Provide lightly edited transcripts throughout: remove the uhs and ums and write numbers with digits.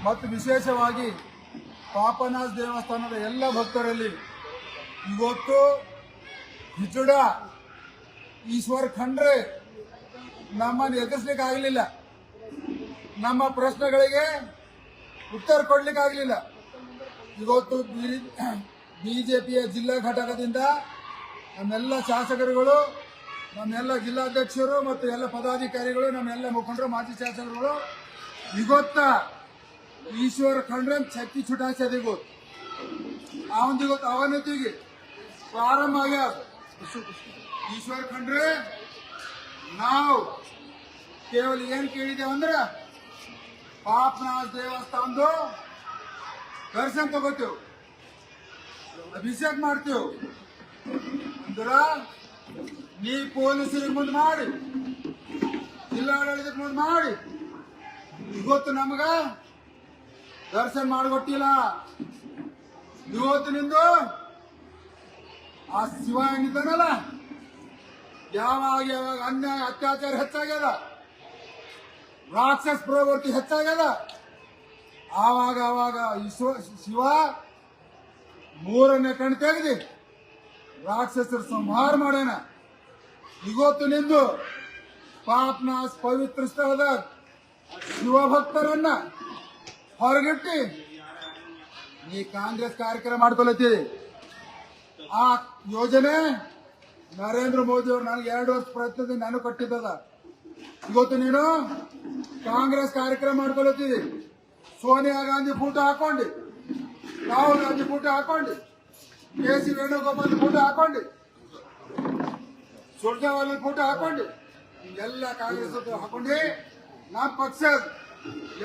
ಮತ್ತು ವಿಶೇಷವಾಗಿ ಪಾಪನಾಥ್ ದೇವಸ್ಥಾನದ ಎಲ್ಲ ಭಕ್ತರಲ್ಲಿ ಇವತ್ತು ಹಿಜುಡ ಈಶ್ವರ್ ಖಂಡ್ರೆ ನಮ್ಮನ್ನು ಎದುರಿಸಲಿಕ್ಕೆ ಆಗಲಿಲ್ಲ, ನಮ್ಮ ಪ್ರಶ್ನೆಗಳಿಗೆ ಉತ್ತರ ಕೊಡ್ಲಿಕ್ಕೆ ಆಗಲಿಲ್ಲ. ಇವತ್ತು ಬಿಜೆಪಿಯ ಜಿಲ್ಲಾ ಘಟಕದಿಂದ ನಮ್ಮೆಲ್ಲ ಶಾಸಕರುಗಳು, ನಮ್ಮೆಲ್ಲ ಜಿಲ್ಲಾಧ್ಯಕ್ಷರು ಮತ್ತು ಎಲ್ಲ ಪದಾಧಿಕಾರಿಗಳು, ನಮ್ಮೆಲ್ಲ ಮುಖಂಡರು, ಮಾಜಿ ಶಾಸಕರುಗಳು ಇವತ್ತ ಈಶ್ವರ್ ಖಂಡ್ರೆ ಚಕ್ಕಿ छुटायचे ಗೊತ್ತು ಅವನಿಗೊತ್ತು ಅವನತಿಗೆ ಪ್ರಾರಂಭ ಆಗ್ಯಾದ. ಈಶ್ವರ್ ಖಂಡ್ರೆ ನಾವು ಕೇವಲ ಏನ್ ಕೇಳಿದ್ದೇವೆ ಅಂದ್ರೆ ಪಾಪನಾಥ್ ದೇವಸ್ಥಾನದ ದರ್ಶನ ತಗೋತೇವೆ, ಅಭಿಷೇಕ ಮಾಡ್ತೇವೆ ಅಂದ್ರ ನೀ ಪೊಲೀಸರಿಗೆ ಮುಂದೆ ಮಾಡಿ, ಜಿಲ್ಲಾಡಳಿತಕ್ಕೆ ಮುಂದೆ ಮಾಡಿ ಇವತ್ತು ನಮಗ ದರ್ಶನ ಮಾಡಿಕೊಟ್ಟಿಲ್ಲ. ಇವತ್ತು ನಿಂದು ಆ ಶಿವ ಏನಿದ್ದಾನಲ್ಲ, ಯಾವಾಗ ಯಾವಾಗ ಅನ್ಯಾಯ ಅತ್ಯಾಚಾರ ಹೆಚ್ಚಾಗ್ಯದ, ರಾಕ್ಷಸ ಪ್ರವೃತ್ತಿ ಹೆಚ್ಚಾಗ್ಯದ, ಆವಾಗ ಆವಾಗ ಶಿವ ಮೂರನೇ ಕಣ್ ತೆಗೆದು ರಾಕ್ಷಸರ ಸಂಹಾರ ಮಾಡ್ಯಾನ. ಇವತ್ತು ನಿಂದು ಪಾಪನಾಥ್ ಪವಿತ್ರ ಸ್ಥಳದ ಶಿವಭಕ್ತರನ್ನ ಹೊರಗಿಟ್ಟಿ ನೀ ಕಾಂಗ್ರೆಸ್ ಕಾರ್ಯಕ್ರಮ ಮಾಡ್ಕೊಳತ್ತೀರಿ. ಆ ಯೋಜನೆ ನರೇಂದ್ರ ಮೋದಿ ಅವರು ನನಗೆ 2 ವರ್ಷ ಪ್ರಯತ್ನದಿಂದ ನಾನು ಕಟ್ಟಿದ್ದದ. ಇವತ್ತು ನೀನು ಕಾಂಗ್ರೆಸ್ ಕಾರ್ಯಕ್ರಮ ಮಾಡ್ಕೊಳತ್ತೀರಿ. ಸೋನಿಯಾ ಗಾಂಧಿ ಫೋಟೋ ಹಾಕೊಂಡು, ರಾಹುಲ್ ಗಾಂಧಿ ಫೋಟೋ ಹಾಕೊಂಡು, ಕೆ.ಸಿ. ವೇಣುಗೋಪಾಲ್ ಫೋಟೋ ಹಾಕೊಂಡು, ಸುರ್ಜೇವಾಲ ಫೋಟೋ ಹಾಕೊಂಡು ಎಲ್ಲ ಕಾಂಗ್ರೆಸ್ ಹಾಕೊಂಡು ನಮ್ಮ ಪಕ್ಷದ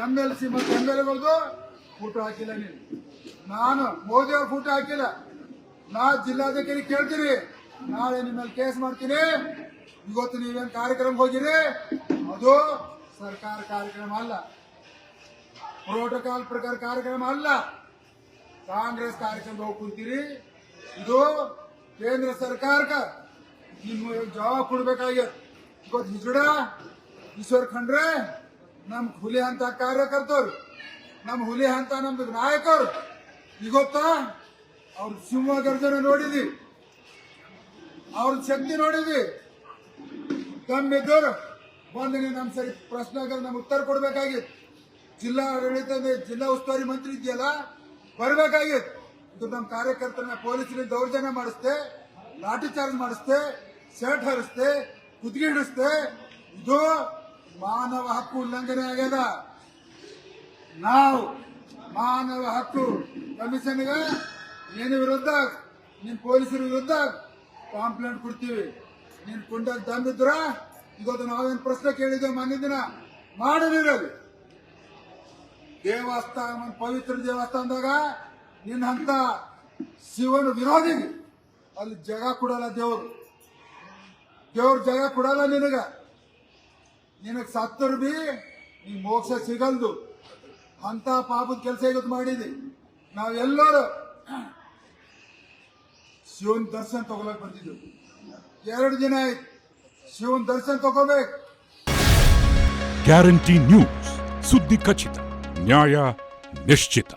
MLC ಮತ್ತು MLAಗಳದು ಫೋಟೋ ಹಾಕಿಲ್ಲ. ನೀನು ನಾನು ಮೋದಿ ಅವ್ರ ಫೋಟೋ ಹಾಕಿಲ್ಲ. ನಾ ಜಿಲ್ಲಾಧಿಕಾರಿ ಕೇಳ್ತೀನಿ, ನಾಳೆ ನಿಮ್ಮಲ್ಲಿ ಕೇಸ್ ಮಾಡ್ತೀನಿ. ಇವತ್ತು ನೀವೇನು ಕಾರ್ಯಕ್ರಮ ಹೋಗಿರಿ ಅದು ಸರ್ಕಾರ ಕಾರ್ಯಕ್ರಮ ಅಲ್ಲ, ಪ್ರೋಟೋಕಾಲ್ ಪ್ರಕಾರ ಕಾರ್ಯಕ್ರಮ ಅಲ್ಲ, ಕಾಂಗ್ರೆಸ್ ಕಾರ್ಯಕ್ರಮ ಹೋಗಿ ಕುಂತೀರಿ. ಇದು ಕೇಂದ್ರ ಸರ್ಕಾರಕ್ಕೆ ನಿಮ್ಮ ಜವಾಬ್ ಕೊಡ್ಬೇಕಾಗ್ಯದ. ಇವತ್ತು ಹಿಜುಡ ಈಶ್ವರ್ ಖಂಡ್ರೆ ನಮ್ ಹುಲಿ ಅಂತ ಕಾರ್ಯಕರ್ತರು, ನಮ್ಮ ಹುಲಿ ಅಂತ ನಮ್ದು ನಾಯಕರು. ಇವತ್ತ ಅವ್ರ ಸಿಂಹ ಗರ್ಜನೆ ನೋಡಿದ್ವಿ, ಅವ್ರ ಶಕ್ತಿ ನೋಡಿದ್ವಿ. ತಮ್ಮಿದ್ದವರು ಬಂದು ನಮ್ ಸರಿ ಪ್ರಶ್ನೆಗಳು ನಮ್ಗೆ ಉತ್ತರ ಕೊಡ್ಬೇಕಾಗಿತ್ತು. ಜಿಲ್ಲಾ ಆಡಳಿತದ ಜಿಲ್ಲಾ ಉಸ್ತುವಾರಿ ಮಂತ್ರಿ ಇದೆಯಲ್ಲ, ಬರ್ಬೇಕಾಗಿತ್ತು. ಇದು ನಮ್ಮ ಕಾರ್ಯಕರ್ತರನ್ನ ಪೊಲೀಸರಿಂದ ದೌರ್ಜನ್ಯ ಮಾಡಿಸ್ತೆ, ಲಾಠಿ ಚಾರ್ಜ್ ಮಾಡಿಸ್ತೆ, ಶರ್ಟ್ ಹರಿಸ್ತೆ, ಕುತ್ತಿಗೆ ಹಿಡಿಸ್ತೆ. ಇದು ಮಾನವ ಹಕ್ಕು ಉಲ್ಲಂಘನೆ ಆಗ್ಯದ. ನಾವು ಮಾನವ ಹಕ್ಕು ಕಮಿಷನ್ಗೆ ನಿನ್ನ ವಿರುದ್ಧ, ನಿಮ್ ಪೊಲೀಸರ ವಿರುದ್ಧ ಕಾಂಪ್ಲೇಂಟ್ ಕೊಡ್ತೀವಿ. ನೀನ್ ಕುಂಡಾಗ ದಮ್ಮಿದ್ರ ಇವತ್ತು ನಾವೇನ್ ಪ್ರಶ್ನೆ ಕೇಳಿದ್ದೇವೆ ಮೊನ್ನೆ ದಿನ ಮಾಡಿದಿರಲಿ. ದೇವಸ್ಥಾನ, ಪವಿತ್ರ ದೇವಸ್ಥಾನದಾಗ ನಿನ್ನ ಅಂತ ಶಿವನ ವಿರೋಧಿ ಅಲ್ಲಿ ಜಾಗ ಕೊಡಲ್ಲ ದೇವ್ರು. ದೇವ್ರ ಜಾಗ ಕೊಡಲ್ಲ ನಿನಗ. ನಿನಗ್ ಸತ್ತರು ಬಿ ನೀ ಮೋಕ್ಷ ಸಿಗಲ್ದು ಅಂತ ಪಾಪದ ಕೆಲಸ ಇವತ್ತು ಮಾಡಿದಿ. ನಾವೆಲ್ಲರೂ ಶಿವನ್ ದರ್ಶನ ತಗೊಳಕ್ ಬಂದಿದ್ದೆವು. 2 ದಿನ ಆಯ್ತು, ಶಿವನ್ ದರ್ಶನ ತಗೋಬೇಕು. ಗ್ಯಾರಂಟಿ ನ್ಯೂಸ್, ಸುದ್ದಿ ಖಚಿತ, ನ್ಯಾಯ ನಿಶ್ಚಿತ.